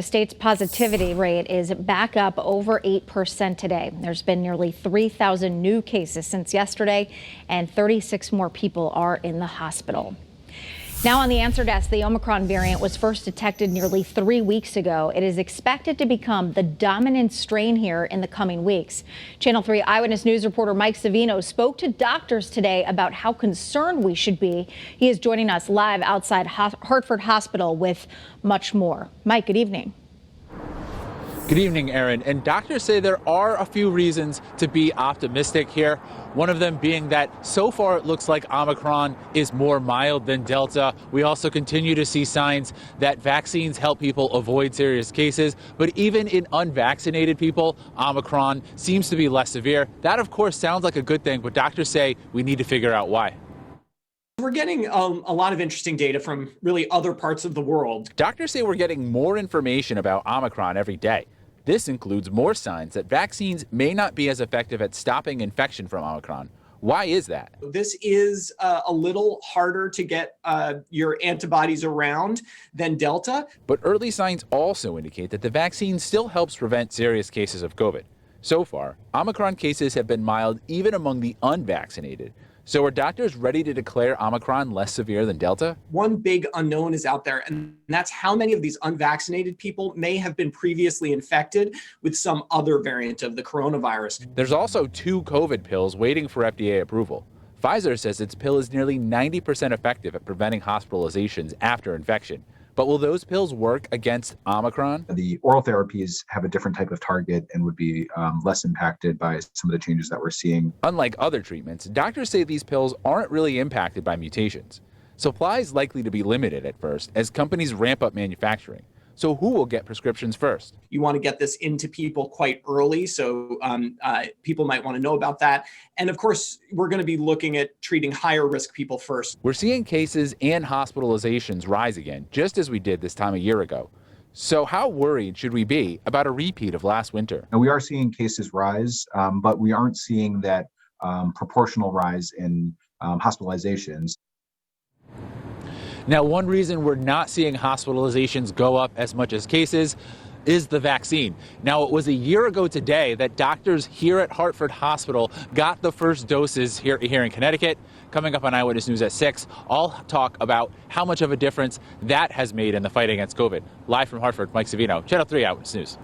The state's positivity rate is back up over 8% today. There's been nearly 3,000 new cases since yesterday, and 36 more people are in the hospital. Now on the answer desk, the Omicron variant was first detected nearly 3 weeks ago. It is expected to become the dominant strain here in the coming weeks. Channel 3 Eyewitness News reporter Mike Savino spoke to doctors today about how concerned we should be. He is joining us live outside Hartford Hospital with much more. Mike, good evening. Good evening, Erin. And doctors say there are a few reasons to be optimistic here. One of them being that so far it looks like Omicron is more mild than Delta. We also continue to see signs that vaccines help people avoid serious cases. But even in unvaccinated people, Omicron seems to be less severe. That, of course, sounds like a good thing, but doctors say we need to figure out why. We're getting a lot of interesting data from really other parts of the world. Doctors say we're getting more information about Omicron every day. This includes more signs that vaccines may not be as effective at stopping infection from Omicron. Why is that? This is a little harder to get your antibodies around than Delta. But early signs also indicate that the vaccine still helps prevent serious cases of COVID. So far, Omicron cases have been mild even among the unvaccinated. So are doctors ready to declare Omicron less severe than Delta? One big unknown is out there, and that's how many of these unvaccinated people may have been previously infected with some other variant of the coronavirus. There's also 2 COVID pills waiting for FDA approval. Pfizer says its pill is nearly 90% effective at preventing hospitalizations after infection. But will those pills work against Omicron? The oral therapies have a different type of target and would be less impacted by some of the changes that we're seeing. Unlike other treatments, doctors say these pills aren't really impacted by mutations. Supply is likely to be limited at first as companies ramp up manufacturing. So who will get prescriptions first? You want to get this into people quite early, so people might want to know about that. And of course, we're going to be looking at treating higher risk people first. We're seeing cases and hospitalizations rise again, just as we did this time a year ago. So how worried should we be about a repeat of last winter? And we are seeing cases rise, but we aren't seeing that proportional rise in hospitalizations. Now, one reason we're not seeing hospitalizations go up as much as cases is the vaccine. Now, it was a year ago today that doctors here at Hartford Hospital got the first doses here in Connecticut. Coming up on Eyewitness News at 6, I'll talk about how much of a difference that has made in the fight against COVID. Live from Hartford, Mike Savino, Channel 3 Eyewitness News.